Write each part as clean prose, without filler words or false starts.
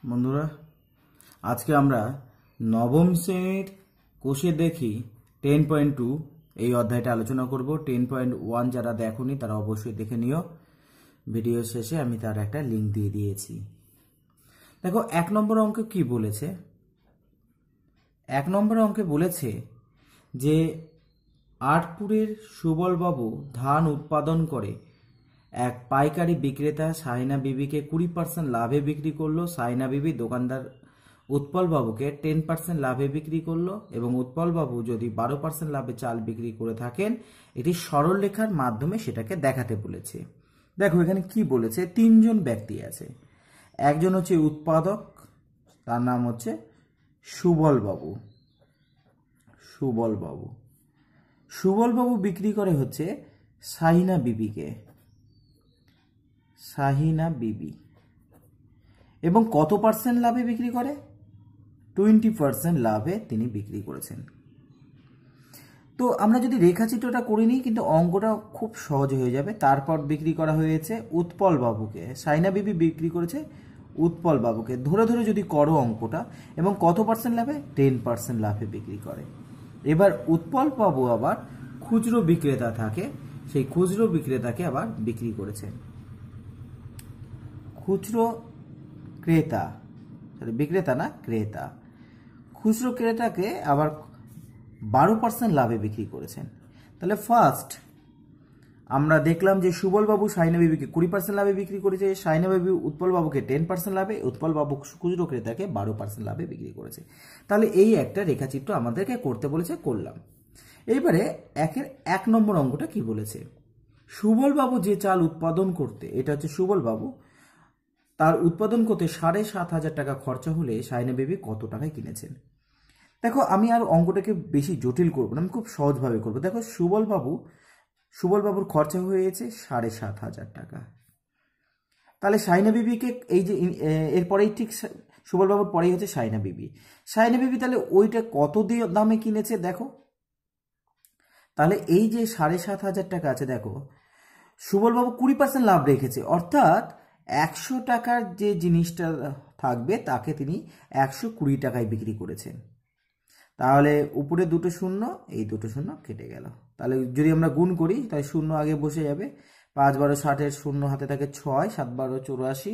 বন্ধুরা, আজকে আমরা নবম শ্রেণীর কোষে দেখি 10.2 এই অধ্যায়টা আলোচনা করব। 10.1 যারা দেখোনি তারা অবশ্যই দেখে নিও। ভিডিও শেষে আমি তার একটা লিঙ্ক দিয়ে দিয়েছি। দেখো, 1 নম্বর অঙ্কে কি বলেছে। 1 নম্বর অঙ্কে বলেছে যে আটপুরের সুবলবাবু ধান উৎপাদন করে এক পাইকারি বিক্রেতা সাইনা বিবিকে 20% লাভে বিক্রি করলো। সাইনা বিবি দোকানদার উৎপলবাবুকে 10% লাভে বিক্রি করলো এবং উৎপলবাবু যদি 12% লাভে চাল বিক্রি করে থাকেন, এটি সরল রেখার মাধ্যমে সেটাকে দেখাতে বলেছে। দেখো এখানে কি বলেছে, 3 জন ব্যক্তি আছে। একজন হচ্ছে উৎপাদক, তার নাম হচ্ছে সুবলবাবু। সুবলবাবু সুবলবাবু বিক্রি করে হচ্ছে সাহিনা বিবিকে, সাহিনা বিবি, এবং কত পার্সেন্ট লাভে বিক্রি করে? 20% লাভে তিনি বিক্রি করেছেন। তো আমরা যদি রেখাচিত্রটা করে নিই, কিন্তু অঙ্কটা খুব সহজ হয়ে যাবে। তারপর বিক্রি করা হয়েছে উৎপল বাবুকে, সাইনা বিবি বিক্রি করেছে উৎপল বাবুকে। ধরে ধরে যদি করো অঙ্কটা, এবং কত পার্সেন্ট লাভে? 10% লাভে বিক্রি করে। এবার উৎপল বাবু আবার খুচরো বিক্রেতা থাকে, সেই খুচরো বিক্রেতাকে আবার বিক্রি করেছেন। খুচরো ক্রেতা, বিক্রেতা না, ক্রেতা, খুচরো ক্রেতাকে আবার 12% লাভে বিক্রি করেছেন। তাহলে ফার্স্ট আমরা দেখলাম যে সুবলবাবু সাইনা বিবিকে 20% লাভে বিক্রি করেছে, সাইনা বিবি উৎপলবাবুকে 10% লাভে, উৎপলবাবু খুচরো ক্রেতাকে 12% লাভে বিক্রি করেছে। তাহলে এই একটা রেখাচিত্র আমাদেরকে করতে বলেছে, করলাম। এইবারে 1 নম্বর অঙ্কটা কি বলেছে, সুবলবাবু যে চাল উৎপাদন করতে, এটা হচ্ছে সুবলবাবু, তার উৎপাদন করতে 7,500 টাকা খরচা হলে সাইনা বিবি কত টাকায় কিনেছেন। দেখো, আমি আর অঙ্কটাকে বেশি জটিল করবো না, আমি খুব সহজভাবে করবো। দেখো, সুবলবাবুর খরচা হয়েছে 7,500 টাকা। তাহলে সাইনা বিবিকে, এই যে এরপরেই ঠিক সুবলবাবুর পরেই হচ্ছে সাইনা বিবি। সাইনা বিবি তাহলে ওইটা কত দামে কিনেছে দেখো। তাহলে এই যে 7,500 টাকা আছে, দেখো সুবলবাবু 20% লাভ রেখেছে, অর্থাৎ 100 টাকার যে জিনিসটা থাকবে তাকে তিনি 120 টাকায় বিক্রি করেছেন। তাহলে উপরে দুটো শূন্য, এই দুটো শূন্য কেটে গেল। তাহলে যদি আমরা গুণ করি, তাহলে শূন্য আগে বসে যাবে। 5 12 60, শূন্য হাতে থাকে 6, 7 12 84,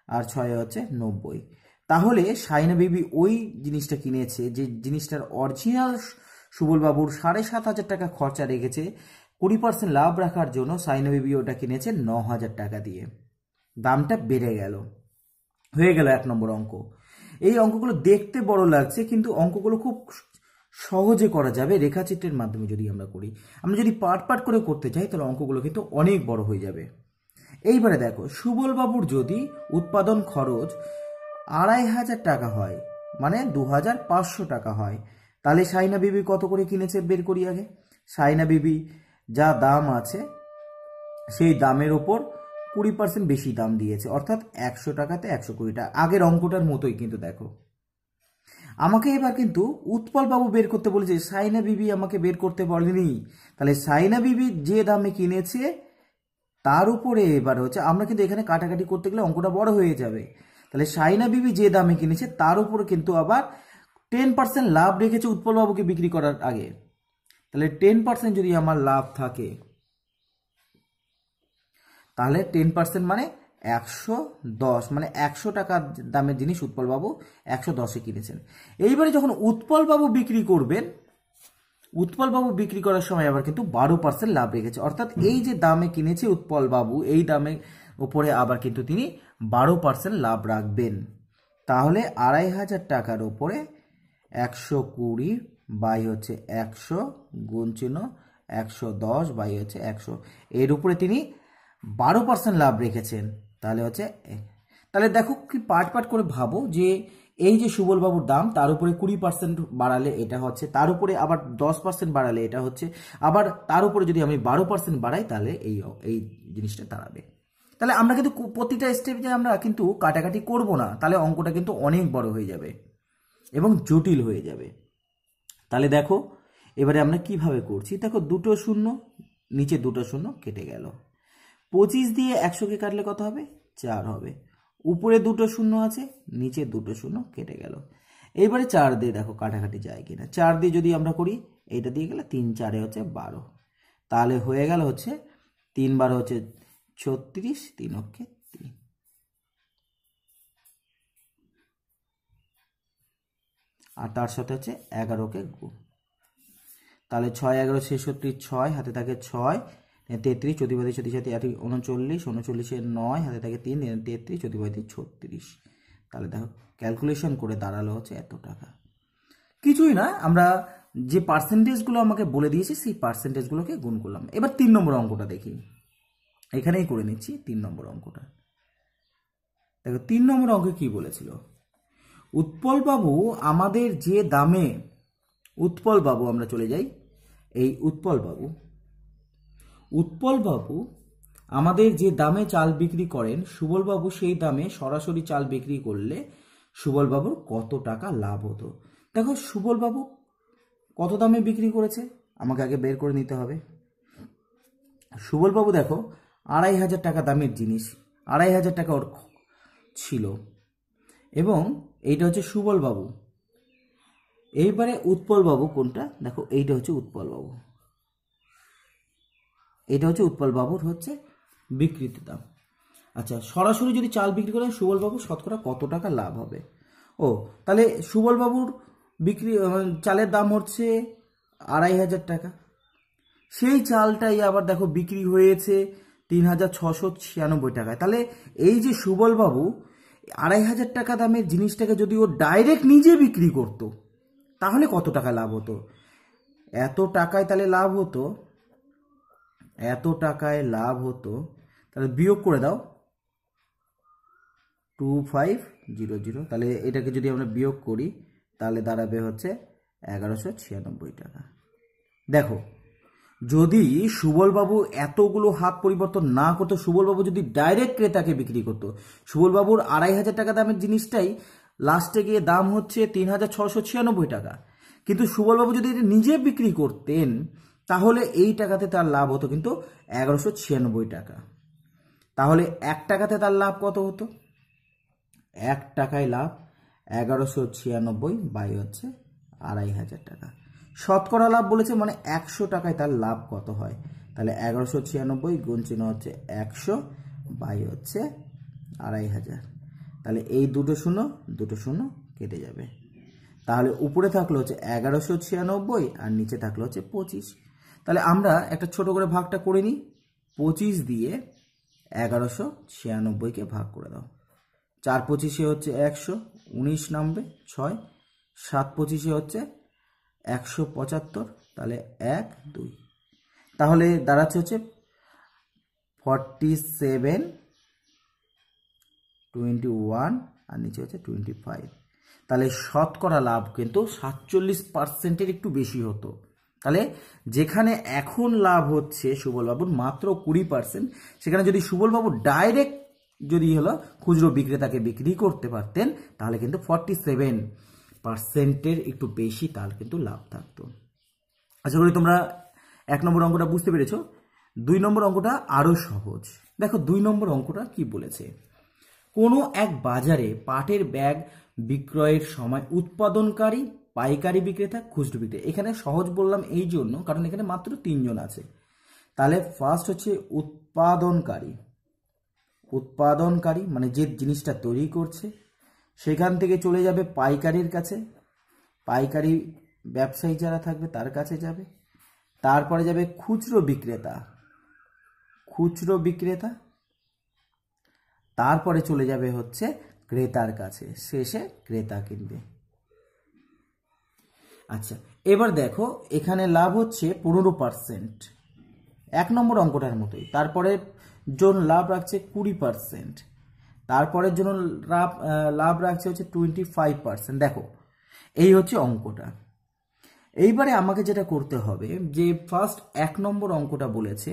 আর 6 হচ্ছে 90। তাহলে সাইনা বিবি ওই জিনিসটা কিনেছে, যে জিনিসটার অরিজিনাল সুবলবাবুর 7,500 টাকা খরচা রেখেছে, 20% লাভ রাখার জন্য সাইনা বিবি ওটা কিনেছে 9,000 টাকা দিয়ে। দামটা বেড়ে গেল, হয়ে গেল 1 নম্বর অঙ্ক। এই অঙ্কগুলো দেখতে বড় লাগছে, কিন্তু অঙ্কগুলো খুব সহজে করা যাবে রেখাচিত্রের মাধ্যমে যদি আমরা করি। আমরা যদি পার্ট পার্ট করে করতে চাই, তাহলে অঙ্কগুলো কিন্তু অনেক বড় হয়ে যাবে। এইবারে দেখো, সুবলবাবুর যদি উৎপাদন খরচ 2,500 টাকা হয়, মানে 2,500 টাকা হয়, তাহলে সাইনা বিবি কত করে কিনেছে বের করি আগে। সাইনা বিবি যা দাম আছে, সেই দামের ওপর 20% বেশি দাম দিয়েছে, অর্থাৎ 100 টাকাতে 120 টাকা। আগের অঙ্কটার মতোই কিন্তু দেখো। আমাকে এবার কিন্তু উৎপলবাবু বের করতে বলেছে, সাইনা বিবি আমাকে বের করতে বলেনি। তাহলে সাইনা বিবি যে দামে কিনেছে তার উপরে এবার হচ্ছে, আমরা কিন্তু এখানে কাটাকাটি করতে গেলে অঙ্কটা বড় হয়ে যাবে। তাহলে সাইনা বিবি যে দামে কিনেছে তার উপরে কিন্তু আবার 10% লাভ রেখেছে উৎপলবাবুকে বিক্রি করার আগে। তাহলে 10% যদি আমার লাভ থাকে, তাহলে 10% মানে 110, মানে 100 টাকার দামের জিনিস উৎপলবাবু 110-এ কিনেছেন। এইবারে যখন উৎপলবাবু বিক্রি করবেন, উৎপলবাবু বিক্রি করার সময় আবার কিন্তু 12% লাভ রেখেছে, অর্থাৎ এই যে দামে কিনেছে উৎপলবাবু, এই দামের উপরে আবার কিন্তু তিনি 12% লাভ রাখবেন। তাহলে 2,500 টাকার উপরে 120 বাই হচ্ছে 100 গুণ চিহ্ন 110 বাই হচ্ছে 100, এর উপরে তিনি 12% লাভ রেখেছেন। তাহলে হচ্ছে, তাহলে দেখো কি পার্ট পার্ট করে ভাবো, যে এই যে সুবলবাবুর দাম, তার উপরে 20% বাড়ালে এটা হচ্ছে, তার উপরে আবার 10% বাড়ালে এটা হচ্ছে, আবার তার উপরে যদি আমি 12% বাড়াই, তাহলে এই জিনিসটা দাঁড়াবে। তাহলে আমরা কিন্তু প্রতিটা স্টেপে আমরা কিন্তু কাটাকাটি করব না, তাহলে অঙ্কটা কিন্তু অনেক বড় হয়ে যাবে এবং জটিল হয়ে যাবে। তাহলে দেখো এবারে আমরা কিভাবে করছি। দেখো, দুটো শূন্য, নিচে দুটো শূন্য কেটে গেল। 25 দিয়ে 100কে কাটলে কত হবে? 4 হবে। উপরে দুটো শূন্য আছে, নিচে দুটো শূন্য কেটে গেল। এইবারে 4 দিয়ে দেখো কাটাকাটি যায় কিনা। 4 দিয়ে যদি আমরা করি, এইটা দিয়ে গেলে 3 4 হচ্ছে 12, তাহলে হয়ে গেল হচ্ছে 3 12 হচ্ছে 36, 3 অক্ষে 3। আর তার সাথে হচ্ছে 11কে গুণ, তাহলে 6 11 66, 6 হাতে থাকে 6, 33 চতুর্বাদী 37 39, 39 9 হাতে থাকে 3, 33 চতুর্বাদী 36। তাহলে দেখো ক্যালকুলেশন করে দাঁড়ালো হচ্ছে এত টাকা। কিছুই না, আমরা যে পার্সেন্টেজগুলো আমাকে বলে দিয়েছি সেই পার্সেন্টেজগুলোকে গুণ করলাম। এবার 3 নম্বর অঙ্কটা দেখি, এখানেই করে নিচ্ছি 3 নম্বর অঙ্কটা। দেখো 3 নম্বর অঙ্কে কি বলেছিল, উৎপলবাবু আমাদের যে দামে, উৎপলবাবু আমরা চলে যাই, এই উৎপলবাবু আমাদের যে দামে চাল বিক্রি করেন, সুবলবাবু সেই দামে সরাসরি চাল বিক্রি করলে সুবলবাবুর কত টাকা লাভ হতো। দেখো সুবলবাবু কত দামে বিক্রি করেছে আমাকে আগে বের করে নিতে হবে। সুবলবাবু দেখো 2500 টাকা দামের জিনিস, 2500 টাকা ওর ছিল, এবং এইটা হচ্ছে সুবলবাবু। এইবারে উৎপলবাবু কোনটা, দেখো এইটা হচ্ছে উৎপলবাবু, এটা হচ্ছে উৎপলবাবুর হচ্ছে বিক্রিত দাম। আচ্ছা, সরাসরি যদি চাল বিক্রি করেন সুবলবাবু শতকরা কত টাকা লাভ হবে। ও তাহলে সুবলবাবুর বিক্রি চালের দাম হচ্ছে 2500 টাকা, সেই চালটাই আবার দেখো বিক্রি হয়েছে 3696 টাকায়। তাহলে এই যে সুবলবাবু 2500 টাকা দামের জিনিসটাকে যদি ও ডাইরেক্ট নিজে বিক্রি করত, তাহলে কত টাকা লাভ হতো। এত টাকায় তাহলে লাভ হতো, এত টাকায় লাভ হতো, তাহলে বিয়োগ করে দাও 2500, তাহলে এটাকে যদি আমরা বিয়োগ করি তাহলে দাঁড়াবে হচ্ছে 1196 টাকা। দেখো যদি সুবলবাবু এতগুলো হাত পরিবর্তন না করতো, সুবলবাবু যদি ডাইরেক্ট ক্রেতাকে বিক্রি করতো, সুবলবাবুর 2500 টাকা দামের জিনিসটাই লাস্টে গিয়ে দাম হচ্ছে 3696 টাকা, কিন্তু সুবলবাবু যদি এটা নিজে বিক্রি করতেন তাহলে এই টাকাতে তার লাভ হতো কিন্তু 1196 টাকা। তাহলে 1 টাকাতে তার লাভ কত হতো, 1 টাকায় লাভ 1196 বাই হচ্ছে 2500 টাকা। শতকরা লাভ বলেছে, মানে 100 টাকায় তার লাভ কত হয়, তাহলে 1196 গুণ চিহ্ন হচ্ছে 100 বাই হচ্ছে 2500, তাহলে এই দুটো শূন্য কেটে যাবে। তাহলে উপরে থাকলো হচ্ছে 1196 আর নিচে থাকলো হচ্ছে 25। তাহলে আমরা একটা ছোট করে ভাগটা করে নিই, 25 দিয়ে 1196কে ভাগ করে দাও, 4 25 হচ্ছে 100, 19 নামবে 6, 7 25 হচ্ছে 175, তাহলে 1 2, তাহলে দাঁড়াচ্ছে হচ্ছে 47 21 আর নিচে হচ্ছে 25। তাহলে শতকরা লাভ কিন্তু 47% একটু বেশি হতো। তাহলে যেখানে এখন লাভ হচ্ছে সুবলবাবুর মাত্র 20%, সেখানে যদি সুবলবাবু ডাইরেক্ট যদি হলো খুচরো বিক্রেতাকে বিক্রি করতে পারতেন তাহলে কিন্তু 47%-এর একটু বেশি তার কিন্তু লাভ থাকতো। আশা করি তোমরা 1 নম্বর অঙ্কটা বুঝতে পেরেছো। 2 নম্বর অঙ্কটা আরো সহজ। দেখো 2 নম্বর অঙ্কটা কি বলেছে, কোনো এক বাজারে পাটের ব্যাগ বিক্রয়ের সময় উৎপাদনকারী, পাইকারি বিক্রেতা, খুচরো বিক্রেতা। এখানে সহজ বললাম এই জন্য কারণ এখানে মাত্র 3 জন আছে। তাহলে ফার্স্ট হচ্ছে উৎপাদনকারী মানে যে জিনিসটা তৈরি করছে, সেখান থেকে চলে যাবে পাইকারির কাছে, পাইকারি ব্যবসায়ী যারা থাকবে তার কাছে যাবে, তারপরে যাবে খুচরো বিক্রেতা, তারপরে চলে যাবে হচ্ছে ক্রেতার কাছে, শেষে ক্রেতা কিনবে। আচ্ছা, এবার দেখো এখানে লাভ হচ্ছে 15%, 1 নম্বর অঙ্কটার মতোই। তারপরে জন লাভ রাখছে 20%, তারপরের জন্য লাভ রাখছে হচ্ছে 25%। দেখো এই হচ্ছে অঙ্কটা। এইবারে আমাকে যেটা করতে হবে, যে ফার্স্ট 1 নম্বর অঙ্কটা বলেছে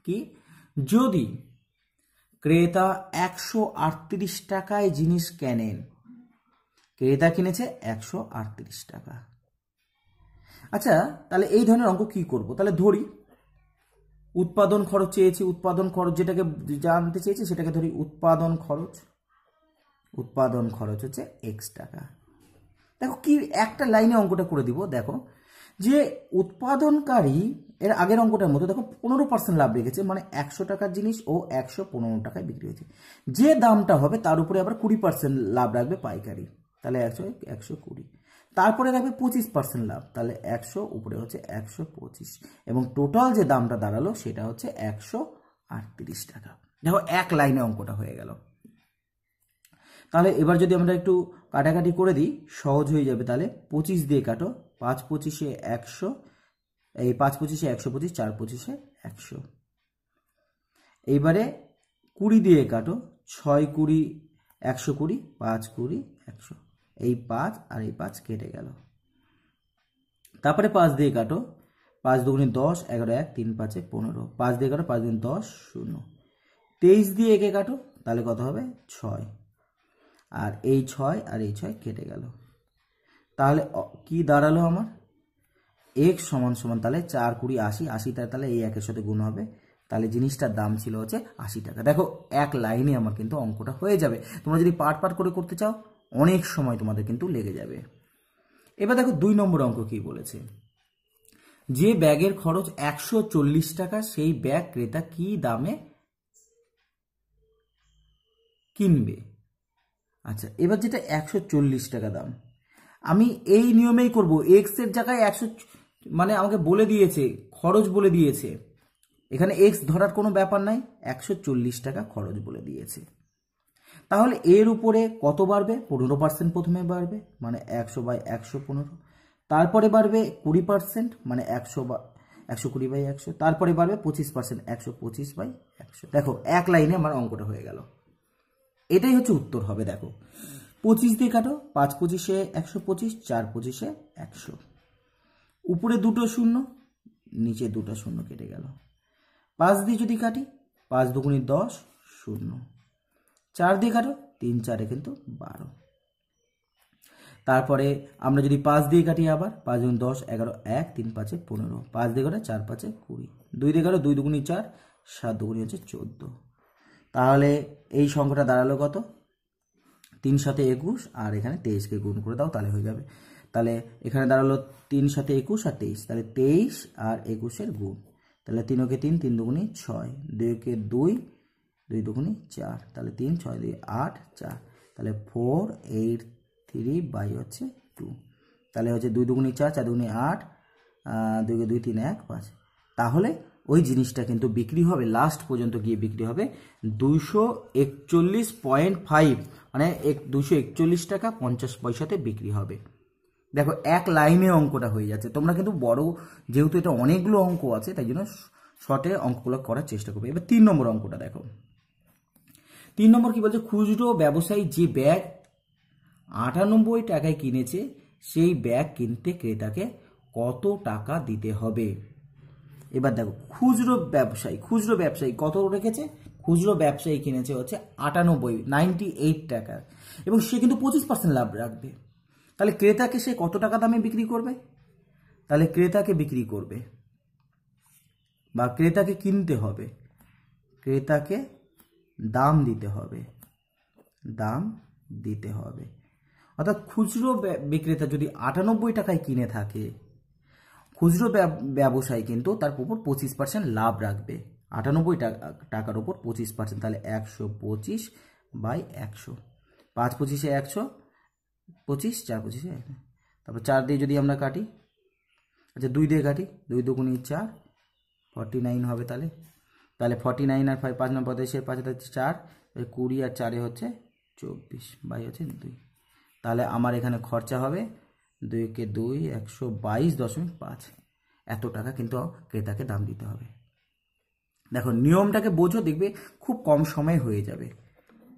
কি, যদি ক্রেতা 138 টাকায় জিনিস কেনেন, ক্রেতা কিনেছে 138 টাকা। আচ্ছা, তাহলে এই ধরনের অঙ্ক কি করব, তাহলে ধরি উৎপাদন খরচ চেয়েছি, উৎপাদন খরচ যেটাকে জানতে চেয়েছি সেটাকে ধরি উৎপাদন খরচ। উৎপাদন খরচ হচ্ছে x টাকা। দেখো কি একটা লাইনে অঙ্কটা করে দিব। দেখো যে উৎপাদনকারী এর আগের অঙ্কটার মতো দেখো 15% লাভ রেখেছে, মানে 100 টাকার জিনিস ও 115 টাকায় বিক্রি হয়েছে। যে দামটা হবে তার উপরে আবার 20% লাভ রাখবে পাইকারি, তাহলে 120। তারপরে রাখবে 25% লাভ, তাহলে 100 উপরে হচ্ছে 125, এবং টোটাল যে দামটা দাঁড়ালো সেটা হচ্ছে 138 টাকা। দেখো এক লাইনে অঙ্কটা হয়ে গেল। তাহলে এবার যদি আমরা একটু কাটাকাটি করে দিই সহজ হয়ে যাবে। তাহলে 25 দিয়ে কাটো, 5 25 100, এই 5 25 125, 4 25 100। এইবারে 20 দিয়ে কাটো, 6 20 120, 5 20 100, এই 5 আর এই 5 কেটে গেল। তারপরে 5 দিয়ে কাটো, 5 দুগুণে 10, 11 1 3 5 15, 5 দিয়ে কাটো, 5 দুগুণে 10 0। 23 দিয়ে একে কাটো, তাহলে কত হবে 6, আর এই 6 আর এই 6 কেটে গেল। তাহলে কি দাঁড়ালো আমার x সমান সমান তাহলে 4 20 80, 80টা তাহলে এই একের সাথে গুণ হবে, তাহলে জিনিসটার দাম ছিল হচ্ছে 80 টাকা। দেখো এক লাইনে আমার কিন্তু অঙ্কটা হয়ে যাবে। তোমরা যদি পার্ট পার্ট করে করতে চাও অনেক সময় তোমাদের কিন্তু লেগে যাবে। এবার দেখো 2 নম্বর অঙ্ক কি বলেছে, যে ব্যাগের খরচ 140 টাকা সেই ব্যাগ ক্রেতা কি দামে কিনবে। আচ্ছা, এবার যেটা 140 টাকা দাম, আমি এই নিয়মেই করব। এক্স এর জায়গায় 100, মানে আমাকে বলে দিয়েছে খরচ বলে দিয়েছে, এখানে এক্স ধরার কোনো ব্যাপার নাই, 140 টাকা খরচ বলে দিয়েছে। তাহলে এর উপরে কত বাড়বে, 15% প্রথমে বাড়বে, মানে 100/115, তারপরে বাড়বে 20%, মানে 120/100, তারপরে বাড়বে 25%, 125/100। দেখো এক লাইনে আমার অঙ্কটা হয়ে গেল। এটাই হচ্ছে উত্তর হবে। দেখো 25 দিয়ে কাটো, 5 25 125, 4 25 100, উপরে দুটো শূন্য, নিচে দুটো শূন্য কেটে গেল। 5 দিয়ে যদি কাটি, 5 দুগুণে 10 0, 4 দিয়ে কাটো, 3 4 কিন্তু 12। তারপরে আমরা যদি 5 দিয়ে কাটি আবার, 5 দুগুণে 10 11 1 3 5 15, 5 দিয়ে কাটো 4 5 20, 2 দিয়ে কাটো 2 দুগুণে 4, 7 দুগুণে হচ্ছে 14। তাহলে এই সংখ্যাটা দাঁড়ালো কত, 3 7 21, আর এখানে 23কে গুণ করে দাও তাহলে হয়ে যাবে। তাহলে এখানে দাঁড়ালো 3 7 21 আর 23, তাহলে 23 আর 21 গুণ, তাহলে 3 কে 3, 3 দুগুণে 6, 2 কে 2, 2 দুগুণে 4, তাহলে 3 6 2 8 4, তাহলে 483/2, তাহলে হচ্ছে 2 দুগুণে 4, 4 দুগুণে 8, 2 কে 2 3 1 5। তাহলে ওই জিনিসটা কিন্তু বিক্রি হবে, লাস্ট পর্যন্ত গিয়ে বিক্রি হবে 241.5, মানে 241 টাকা 50 পয়সাতে বিক্রি হবে। দেখো এক লাইনে অঙ্কটা হয়ে যাচ্ছে। তোমরা কিন্তু বড়, যেহেতু এটা অনেকগুলো অঙ্ক আছে তাই জন্য শর্টে অঙ্কগুলো করার চেষ্টা করবে। এবার 3 নম্বর অঙ্কটা দেখো। 3 নম্বর কি বলছে, খুচরো ব্যবসায়ী যে ব্যাগ 98 টাকায় কিনেছে সেই ব্যাগ কিনতে ক্রেতাকে কত টাকা দিতে হবে। এবার দেখো খুচরো ব্যবসায়ী কত রেখেছে, খুচরো ব্যবসায়ী কিনেছে হচ্ছে 98 টাকা, এবং সে কিন্তু 25% লাভ রাখবে। তাহলে ক্রেতাকে সে কত টাকা দামে বিক্রি করবে, তাহলে ক্রেতাকে বিক্রি করবে বা ক্রেতাকে কিনতে হবে, ক্রেতাকে দাম দিতে হবে। অর্থাৎ খুচরো বিক্রেতা যদি 98 টাকায় কিনে থাকে, খুচরো ব্যবসায়ী কিন্তু তার উপর 25% লাভ রাখবে। 98 টাকার উপর 25%, তাহলে 125/100, 5 25 125, 4 25 তারপর 4 দিয়ে যদি আমরা কাটি, আচ্ছা 2 দিয়ে কাটি, 2 দুগুণে 4, 49 হবে। তাহলে 49 আর 5 নম্বর 5 4, 20 আর 4 হচ্ছে 24/2। তাহলে আমার এখানে খরচা হবে 2 কে 2 122.5, এত টাকা কিন্তু ক্রেতাকে দাম দিতে হবে। দেখো নিয়মটাকে বোঝো, দেখবে খুব কম সময়ে হয়ে যাবে।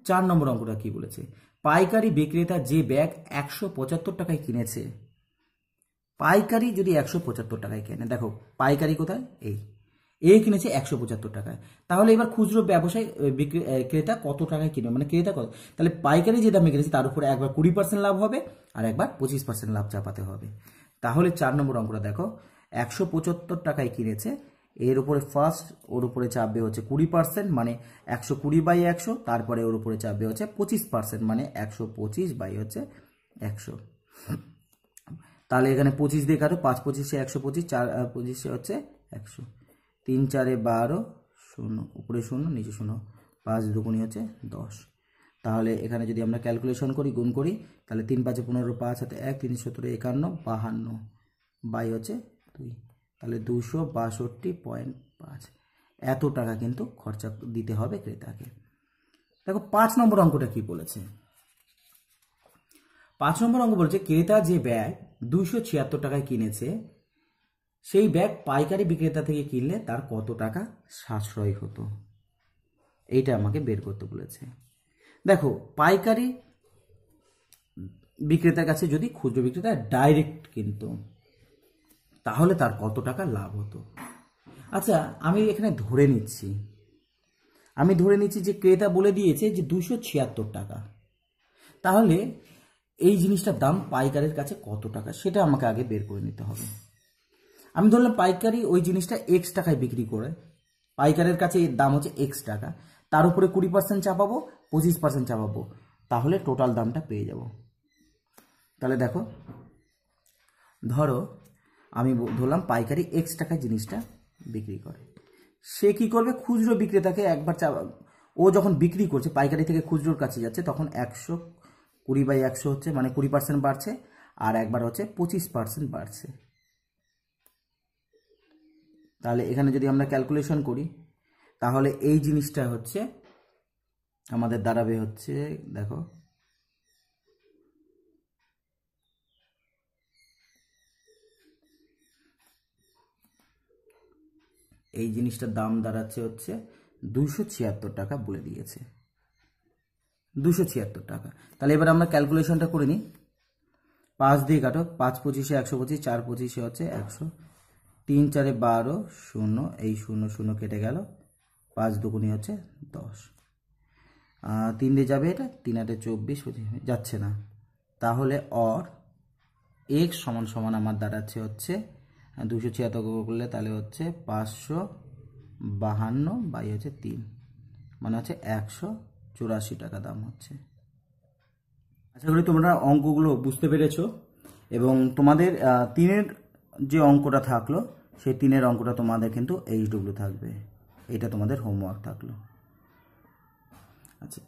4 নম্বর অঙ্কটা কি বলেছে, পাইকারি বিক্রেতা যে ব্যাগ 175 টাকায় কিনেছে, পাইকারি যদি 175 টাকায় কেনে, দেখো পাইকারি কোথায়, এই কিনেছে 175 টাকায়, তাহলে এবার খুচরো ব্যবসায়ী ক্রেতা কত টাকায় কিনবে, মানে ক্রেতা কত, তাহলে পাইকারি যে দামে কিনেছে তার উপরে একবার 20% লাভ হবে আর একবার 25% লাভ চাপাতে হবে। তাহলে 4 নম্বর অঙ্কটা দেখো, 175 টাকায় কিনেছে, এর উপরে ফার্স্ট ওর উপরে চাপবে হচ্ছে 20%, মানে 120/100, তারপরে ওর উপরে চাপবে হচ্ছে 25%, মানে 125 বাই হচ্ছে 100। তাহলে এখানে 25 দিয়ে কাটো, 5 25 125, 4 25 হচ্ছে 100, 3 4 12, 0 উপরে 0 নিচে 0, 5 দুগুণি হচ্ছে 10। তাহলে এখানে যদি আমরা ক্যালকুলেশন করি, গুণ করি, তাহলে 3 5 15, 5 হাতে 1, 3 17 51, 52 বাই হচ্ছে 2, তাহলে 262.5। এত টাকা কিন্তু খরচা দিতে হবে ক্রেতাকে। দেখো 5 নম্বর অঙ্কটা কি বলেছে। 5 নম্বর অঙ্ক বলেছে ক্রেতা যে ব্যাগ 276 টাকায় কিনেছে, সেই ব্যাগ পাইকারি বিক্রেতা থেকে কিনলে তার কত টাকা সাশ্রয় হতো, এইটা আমাকে বের করতে বলেছে। দেখো পাইকারি বিক্রেতার কাছে যদি খুচরো বিক্রেতা ডাইরেক্ট কিনতো তাহলে তার কত টাকা লাভ হতো। আচ্ছা আমি এখানে ধরে নিচ্ছি যে ক্রেতা বলে দিয়েছে যে 276 টাকা, তাহলে এই জিনিসটার দাম পাইকারের কাছে কত টাকা সেটা আমাকে আগে বের করে নিতে হবে। আমি ধরলাম পাইকারি ওই জিনিসটা x টাকায় বিক্রি করে, পাইকারের কাছে এর দাম হচ্ছে x টাকা, তার উপরে 20% চাপাবো, 25% চাপাবো, তাহলে টোটাল দামটা পেয়ে যাব। তাহলে দেখো ধরো আমি ধরলাম পাইকারি x টাকায় জিনিসটা বিক্রি করে, সে কি করবে খুচরো বিক্রেতাকে একবার ও যখন বিক্রি করছে পাইকারি থেকে খুচরোর কাছে যাচ্ছে তখন 120/100 হচ্ছে, মানে 20% বাড়ছে, আর একবার হচ্ছে 25% বাড়ছে। তাহলে এখানে যদি আমরা ক্যালকুলেশন করি তাহলে এই জিনিসটা হচ্ছে আমাদের দাঁড়াবে হচ্ছে, দেখো এই জিনিসটার দাম দাঁড়াচ্ছে হচ্ছে 276 টাকা বলে দিয়েছে, 276 টাকা। তাহলে এবার আমরা ক্যালকুলেশনটা করে নিই, 5 দিয়ে কাটো, 5 25 125, 4 25 হচ্ছে 100, 3 4 12, 0 এই 0 0 কেটে গেল, 5 দুগুণি হচ্ছে 10, 3 দিয়ে যাবে এটা, 3 8 24 যাচ্ছে না, তাহলে অর x সমান সমান আমার দাঁড়াচ্ছে হচ্ছে 276 করলে তাহলে হচ্ছে 552 বাই হচ্ছে 3, মানে হচ্ছে 184 টাকা দাম হচ্ছে। আশা করি তোমরা অঙ্কগুলো বুঝতে পেরেছো, এবং তোমাদের 3-এর যে অঙ্কটা থাকলো সেই 3-এর অঙ্কটা তোমাদের কিন্তু HW থাকবে, এটা তোমাদের হোমওয়ার্ক থাকলো। আচ্ছা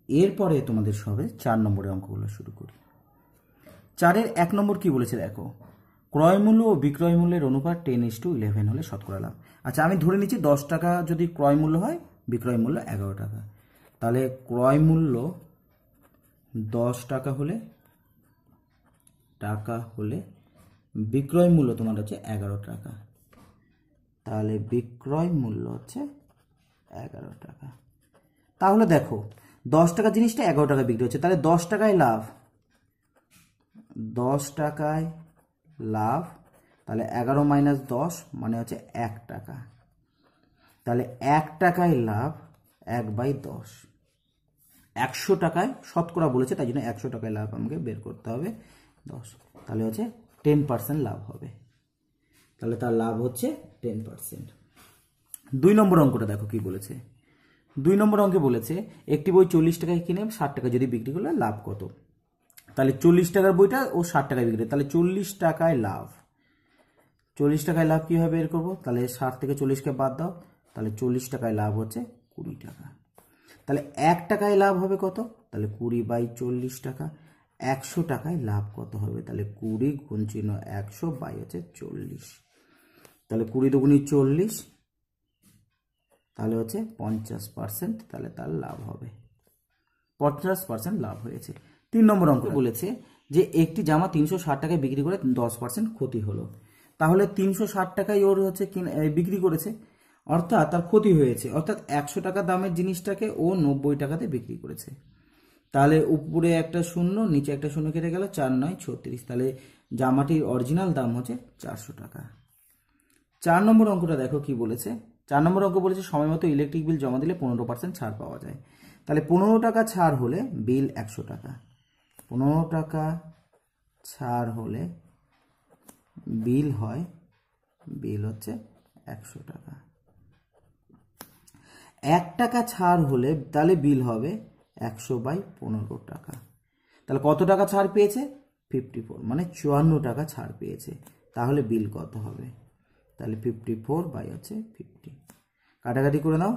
এরপরে তোমাদের সবে 4 নম্বরের অঙ্কগুলো শুরু করি। 4-এর 1 নম্বর কি বলেছে দেখো, ক্রয় মূল্য ও বিক্রয় মূল্যের অনুপাত 10:11 হলে শতকরা লাভ। আচ্ছা আমি ধরে নিচ্ছি 10 টাকা যদি ক্রয় মূল্য হয়, বিক্রয় মূল্য 11 টাকা, তাহলে ক্রয় মূল্য 10 টাকা হলে বিক্রয় মূল্য তোমার হচ্ছে 11 টাকা, তাহলে বিক্রয় মূল্য হচ্ছে 11 টাকা। তাহলে দেখো 10 টাকা জিনিসটা 11 টাকা বিক্রি হচ্ছে, তাহলে 10 টাকায় লাভ, 10 টাকায় লাভ, তাহলে 11 মাইনাস 10 মানে হচ্ছে 1 টাকা, তাহলে 1 টাকায় লাভ 1/10, 100 টাকায় শতকরা বলেছে তাই জন্য 100 টাকায় লাভ আমাকে বের করতে হবে 10, তাহলে হচ্ছে 10% লাভ হবে, তাহলে তার লাভ হচ্ছে 10%। 2 নম্বর অঙ্কটা দেখো কি বলেছে। 2 নম্বর অঙ্কে বলেছে একটি বই 40 টাকায় কিনে 60 টাকা যদি বিক্রি করলে লাভ কত। তাহলে 40 টাকার বইটা ও 60 টাকায় বিক্রি, তাহলে 40 টাকায় লাভ, 40 টাকায় লাভ কীভাবে বের করবো, তাহলে 60 থেকে 40কে বাদ দাও, তাহলে 40 টাকায় লাভ হচ্ছে 20 টাকা। তাহলে 1 টাকায় লাভ হবে কত, তাহলে 20/40 টাকা। 100 টাকায় লাভ কত হবে, তাহলে 20 গুণ চিহ্ন 100 বাই হচ্ছে 40, তাহলে 20 দুগুণি 40, তাহলে হচ্ছে 50%, তাহলে তার লাভ হবে 50% লাভ হয়েছে। 3 নম্বর অঙ্ক বলেছে যে একটি জামা 360 টাকায় বিক্রি করে 10% ক্ষতি হলো, তাহলে 360 টাকায় ওর হচ্ছে বিক্রি করেছে, অর্থাৎ তার ক্ষতি হয়েছে, অর্থাৎ 100 টাকা দামের জিনিসটাকে ও 90 টাকাতে বিক্রি করেছে। তাহলে উপরে একটা শূন্য নিচে একটা শূন্য কেটে গেল, 4 9 36, তাহলে জামাটির অরিজিনাল দাম হচ্ছে 400 টাকা। 4 নম্বর অঙ্কটা দেখো কি বলেছে। 4 নম্বর অঙ্ক বলেছে সময় মতো ইলেকট্রিক বিল জমা দিলে 15% ছাড় পাওয়া যায়। তাহলে 15 টাকা ছাড় হলে বিল 100 টাকা, 15 টাকা ছাড় হলে বিল হচ্ছে 100 টাকা। 1 টাকা ছাড় হলে তাহলে বিল হবে 100/15 টাকা। তাহলে কত টাকা ছাড় পেয়েছে? 54, মানে 54 টাকা ছাড় পেয়েছে। তাহলে বিল কত হবে? তাহলে 54/50। কাটাকাটি করে নাও,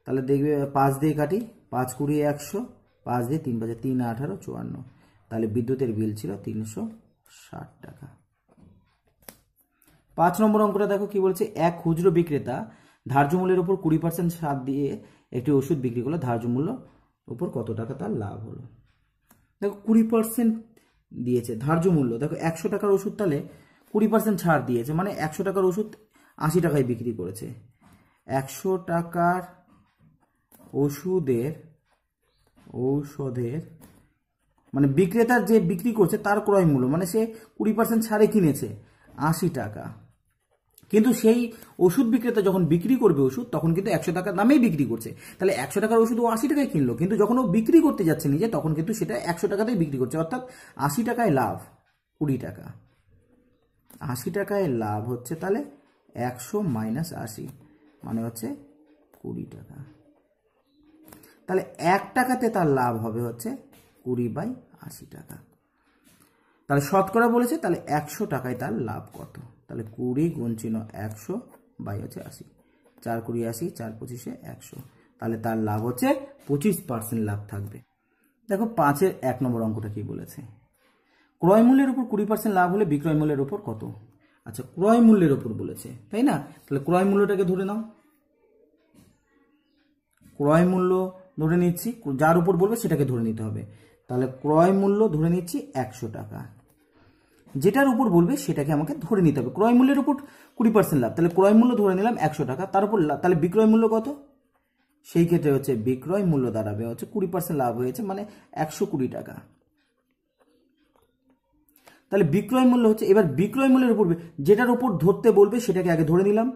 তাহলে দেখবে 5 দিয়ে কাটি, 5 20 100, 5 দিয়ে 3 5 3 18 54। তাহলে বিদ্যুতের বিল ছিল 360 টাকা। 5 নম্বর অঙ্কটা দেখো কি বলছে, এক খুচরো বিক্রেতা ধার্য মূল্যের উপর 20% ছাড় দিয়ে একটি ওষুধ বিক্রি করলো, ধার্য মূল্য উপর কত টাকা তার লাভ হলো? দেখো 20% দিয়েছে ধার্য মূল্য, দেখো 100 টাকার ওষুধ, তাহলে 20% ছাড় দিয়েছে, মানে 100 টাকার ওষুধ 80 টাকায় বিক্রি করেছে। 100 টাকার ঔষধের মানে বিক্রেতার যে বিক্রি করছে তার ক্রয় মূল্য, মানে সে 20% ছাড়ে কিনেছে 80 টাকা, কিন্তু সেই ওষুধ বিক্রেতা যখন বিক্রি করবে ওষুধ তখন কিন্তু 100 টাকার দামেই বিক্রি করছে। তাহলে 100 টাকার ওষুধ ও 80 টাকায় কিনলো, কিন্তু যখন ও বিক্রি করতে যাচ্ছে নিজে তখন কিন্তু সেটা 100 টাকাতেই বিক্রি করছে, অর্থাৎ 80 টাকায় লাভ 20 টাকা। 80 টাকায় লাভ হচ্ছে তাহলে 100 - 80 মানে হচ্ছে 20 টাকা। তাহলে 1 টাকাতে তার লাভ হবে হচ্ছে 20/80 টাকা। তাহলে শতকরা বলেছে, তাহলে 100 টাকায় তার লাভ কত? তাহলে 20 × 100/80, 4 × 20 80, 4 × 25 100। তাহলে তার লাভ হচ্ছে 25% লাভ থাকবে। দেখো 5-এর 1 নম্বর অঙ্কটা কি বলেছে, ক্রয় মূল্যের উপর 20% লাভ হলে বিক্রয় মূল্যের উপর কত? আচ্ছা, ক্রয় মূল্যের উপর বলেছে, তাই না? তাহলে ক্রয় মূল্যটাকে ধরে নাও, ক্রয় মূল্য ধরে নিচ্ছি, যার উপর বলবে সেটাকে ধরে নিতে হবে। তাহলে ক্রয় মূল্য ধরে নিচ্ছি 100 টাকা, যেটার উপর বলবে সেটাকে আমাকে ধরে নিতে হবে। ক্রয় মূল্যের উপর 20% লাভ, তাহলে ক্রয় মূল্য ধরে নিলাম 100 টাকা, তার উপর তাহলে বিক্রয় মূল্য কত? সেই ক্ষেত্রে হচ্ছে বিক্রয় মূল্য দাঁড়াবে হচ্ছে 20% লাভ হয়েছে মানে 120 টাকা। তাহলে বিক্রয় মূল্য হচ্ছে, এবার বিক্রয় মূল্যের উপর যেটার উপর ধরতে বলবে সেটাকে আগে ধরে নিলাম।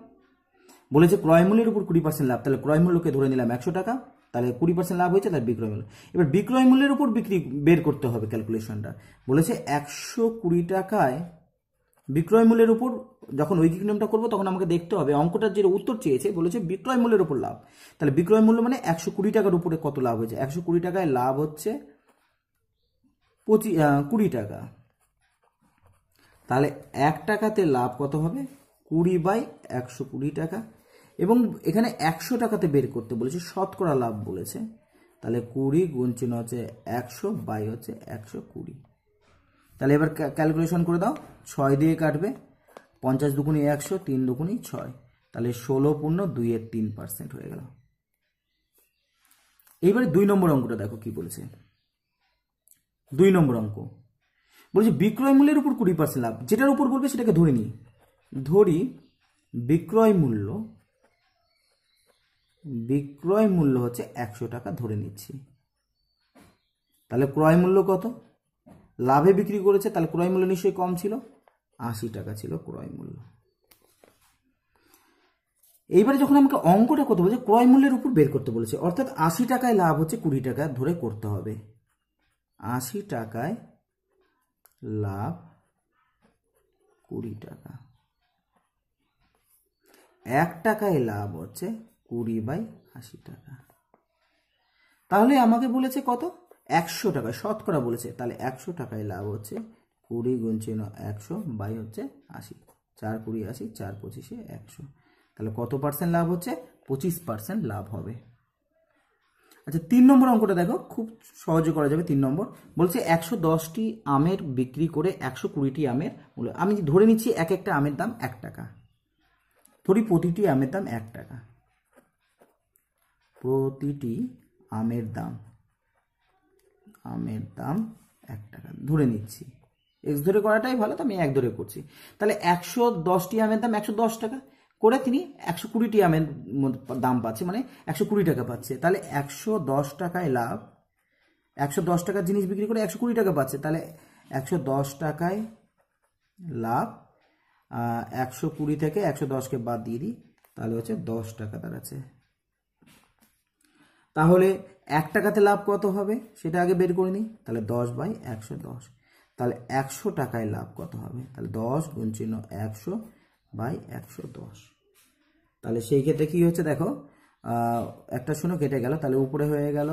বলেছে ক্রয় মূল্যের উপর 20% লাভ, তাহলে ক্রয় মূল্যকে ধরে নিলাম 100 টাকা, তাহলে 20% লাভ হয়েছে, তার বিক্রয় মূল্য। এবার বিক্রয় মূল্যের উপর বিক্রি বের করতে হবে ক্যালকুলেশনটা। বলেছে 120 টাকায় বিক্রয় মূল্যের উপর যখন ঐকিক নিয়মটা করবো তখন আমাকে দেখতে হবে অঙ্কটার যে উত্তর চেয়েছে, বলেছে বিক্রয় মূল্যের উপর লাভ। তাহলে বিক্রয় মূল্য মানে 120 টাকার উপরে কত লাভ হয়েছে? 120 টাকায় লাভ হচ্ছে 20 টাকা। তাহলে 1 টাকাতে লাভ কত হবে? 20/120 টাকা। এবং এখানে 100 টাকাতে বের করতে বলেছে, শতকরা লাভ বলেছে, তাহলে 20 × হচ্ছে 100/120। তাহলে এবার ক্যালকুলেশন করে দাও, 6 দিয়ে কাটবে, 50 × 2 = 100, 3 × 2 = 6, তাহলে 16.2% হয়ে গেল। এইবারে 2 নম্বর অঙ্কটা দেখো কি বলেছে। 2 নম্বর অঙ্ক বলছে বিক্রয় মূল্যের উপর 20% লাভ, যেটার উপর বলবে সেটাকে ধরে নিই। ধরি বিক্রয় মূল্য হচ্ছে 100 টাকা ধরে নিচ্ছি। তাহলে ক্রয় মূল্য কত? লাভে বিক্রি করেছে, তাহলে ক্রয় মূল্য নিশ্চয়ই কম ছিল, 80 টাকা ছিল ক্রয় মূল্য। এইবারে যখন আমাকে অঙ্কটা কত বলছে, ক্রয় মূল্যের উপর বের করতে বলেছে, অর্থাৎ 80 টাকায় লাভ হচ্ছে 20 টাকা ধরে করতে হবে। 80 টাকায় লাভ 20 টাকা, 1 টাকায় লাভ হচ্ছে 20/80 টাকা। তাহলে আমাকে বলেছে কত? 100 টাকা, শতকরা বলেছে, তাহলে 100 টাকায় লাভ হচ্ছে 20 × 100/80, 4 × 20 80, 4 × 25 100। তাহলে কত পার্সেন্ট লাভ হচ্ছে? 25% লাভ হবে। আচ্ছা 3 নম্বর অঙ্কটা দেখো, খুব সহজে করা যাবে। 3 নম্বর বলছে 110টি আমের বিক্রি করে 120টি আমের মূল্য। আমি ধরে নিচ্ছি এক একটা আমের দাম 1 টাকা, ধরি প্রতিটি আমের দাম 1 টাকা, প্রতিটি আমের দাম 1 টাকা ধরে নিচ্ছি। এক্স ধরে করাটাই ভালো, তো আমি 1 ধরে করছি। তাহলে 110টি আমের দাম 110 টাকা করে তিনি 120টি আমের দাম পাচ্ছে, মানে 120 টাকা পাচ্ছে। তাহলে 110 টাকায় লাভ, 110 টাকার জিনিস বিক্রি করে 120 টাকা পাচ্ছে, তাহলে 110 টাকায় লাভ, 120 থেকে 110কে বাদ দিয়ে দিই, তাহলে হচ্ছে 10 টাকা দাঁড়াচ্ছে। তাহলে 1 টাকাতে লাভ কত হবে সেটা আগে বের করে নিই। তাহলে 10/110, তাহলে 100 টাকায় লাভ কত হবে? তাহলে 10 × 100/110। তাহলে সেই ক্ষেত্রে কি হচ্ছে দেখো, একটা শূন্য কেটে গেল, তাহলে উপরে হয়ে গেল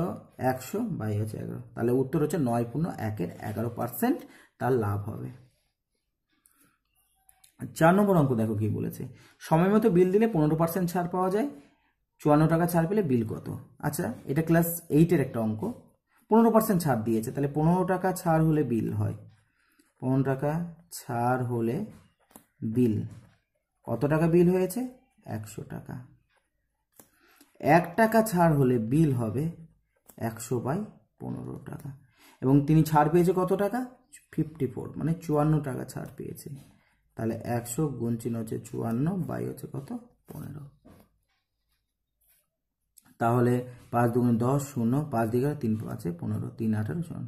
100 বাই হচ্ছে 11। তাহলে উত্তর হচ্ছে 9.1-এর 11% তার লাভ হবে। 4 নম্বর অঙ্ক দেখো কি বলেছে, সময় মতো বিল দিলে 15% ছাড় পাওয়া যায়, 54 টাকা ছাড় পেলে বিল কত? আচ্ছা, এটা ক্লাস 8-এর একটা অঙ্ক। 15% ছাড় দিয়েছে, তাহলে 15 টাকা ছাড় হলে বিল হয়। 15 টাকা ছাড় হলে বিল কত টাকা বিল হয়েছে? 100 টাকা। 1 টাকা ছাড় হলে বিল হবে 100/15 টাকা। এবং তিনি ছাড় পেয়েছে কত টাকা? 54, মানে 54 টাকা ছাড় পেয়েছে। তাহলে 100 গুণ চিহ্ন হচ্ছে 54 বাই হচ্ছে কত? 15। তাহলে 5 দুগুণ 10, 0, 5 দিকে 3 5 15, 3 18 0।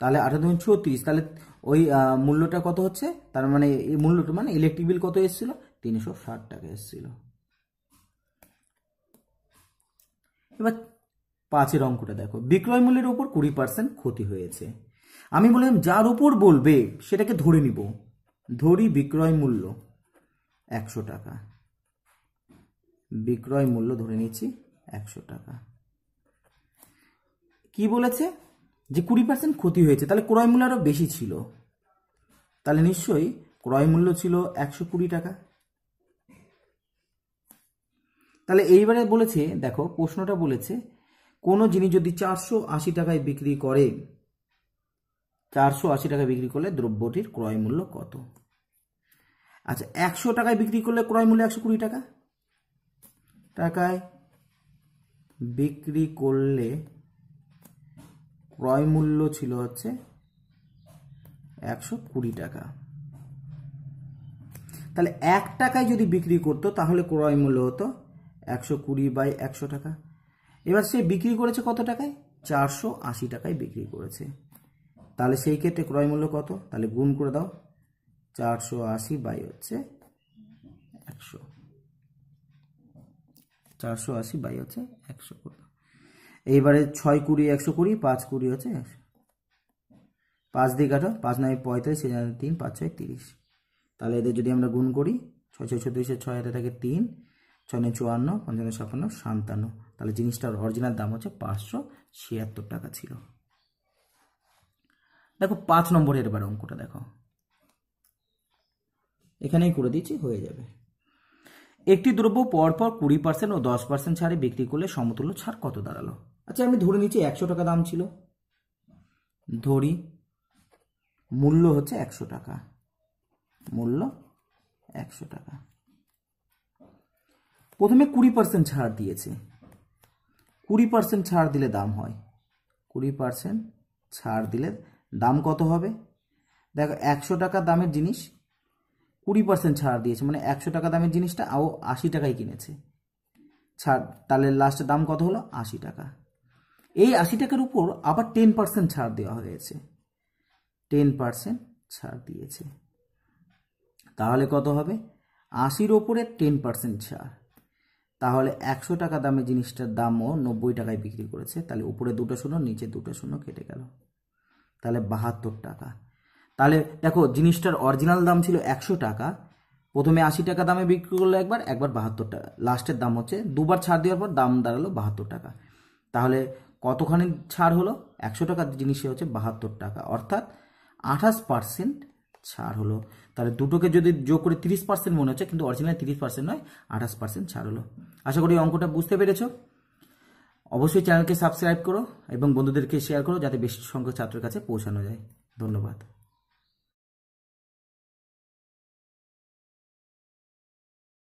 তাহলে 18 দুগুণ 36, তাহলে ওই মূল্যটা কত হচ্ছে? তার মানে এই মূল্যটা মানে ইলেকট্রিক বিল কত এসেছিল? 360 টাকা এসেছিল। এবার 5-এর অঙ্কটা দেখো, বিক্রয় মূল্যের উপর 20% ক্ষতি হয়েছে। আমি বললাম যার উপর বলবে সেটাকে ধরে নিব। ধরি বিক্রয় মূল্য 100 টাকা, বিক্রয় মূল্য ধরে নিচ্ছি 100 টাকা। কি বলেছে? যে 20% ক্ষতি হয়েছে, তাহলে ক্রয় মূল্য আরো বেশি ছিল, তাহলে নিশ্চয়ই ক্রয় মূল্য ছিল 120 টাকা। তাহলে এইবারে বলেছে, দেখো প্রশ্নটা বলেছে কোনো জিনিস যদি 480 টাকায় বিক্রি করে, 480 টাকায় বিক্রি করলে দ্রব্যটির ক্রয় মূল্য কত? আচ্ছা, 100 টাকায় বিক্রি করলে ক্রয় মূল্য 120 টাকা, টাকায় বিক্রি করলে ক্রয় মূল্য ছিল হচ্ছে 120 টাকা। তাহলে 1 টাকায় যদি বিক্রি করতো তাহলে ক্রয় মূল্য হতো 120/100 টাকা। এবার সে বিক্রি করেছে কত টাকায়? 480 টাকায় বিক্রি করেছে। তাহলে সেই ক্ষেত্রে ক্রয় মূল্য কত? তাহলে গুণ করে দাও, 480 বাই হচ্ছে 100, 480 বাই হচ্ছে 100 করে দাও। এইবারে 6 20 120, 5 20 হচ্ছে 100, 5 দিয়ে কাটো, 5 9 35, 3 5 6 30। তাহলে এদের যদি আমরা গুণ করি, 6 6 36, 6 হাতে থাকে 3, 6 9 54, 55 56 57। তাহলে জিনিসটার অরিজিনাল দাম হচ্ছে 576 টাকা ছিল। দেখো 5 নম্বরের এবার অঙ্কটা দেখো, এখানেই করে দিচ্ছি, হয়ে যাবে। একটি দ্রব্য পরপর 20% ও 10% ছাড়ে বিক্রি করলে সমতুল্য ছাড় কত দাঁড়ালো? আচ্ছা, আমি ধরে নিচ্ছি 100 টাকা দাম ছিল, ধরি মূল্য হচ্ছে 100 টাকা, মূল্য 100 টাকা। প্রথমে 20% ছাড় দিয়েছে, 20% ছাড় দিলে দাম হয়, 20% ছাড় দিলে দাম কত হবে? দেখো 100 টাকা দামের জিনিস 20% ছাড় দিয়েছে, মানে 100 টাকা দামের জিনিসটা 80 টাকায় কিনেছে ছাড়, তাহলে লাস্টের দাম কত হলো? 80 টাকা। এই 80 টাকার উপর আবার 10% ছাড় দেওয়া হয়েছে, 10% ছাড় দিয়েছে, তাহলে কত হবে? 80-র ওপরে 10% ছাড়, তাহলে 100 টাকা দামের জিনিসটার দামও 90 টাকায় বিক্রি করেছে। তাহলে উপরে 2টা শূন্য, নিচে 2টা শূন্য কেটে গেল, তাহলে 72 টাকা। তাহলে দেখো জিনিসটার অরিজিনাল দাম ছিল 100 টাকা, প্রথমে 80 টাকা দামে বিক্রি করলো একবার, 72 টাকা, লাস্টের দাম হচ্ছে দুবার ছাড় দেওয়ার পর দাম দাঁড়ালো 72 টাকা। তাহলে কতখানি ছাড় হলো? 100 টাকার জিনিসে হচ্ছে 72 টাকা, অর্থাৎ 28% ছাড় হলো। তাহলে দুটোকে যদি যোগ করে 30% মনে হচ্ছে, কিন্তু অরিজিনাল 30% নয়, 28% ছাড় হলো। আশা করি অঙ্কটা বুঝতে পেরেছো। অবশ্যই চ্যানেলকে সাবস্ক্রাইব করো এবং বন্ধুদেরকে শেয়ার করো যাতে বেশি সংখ্যক ছাত্রের কাছে পৌঁছানো যায়। ধন্যবাদ।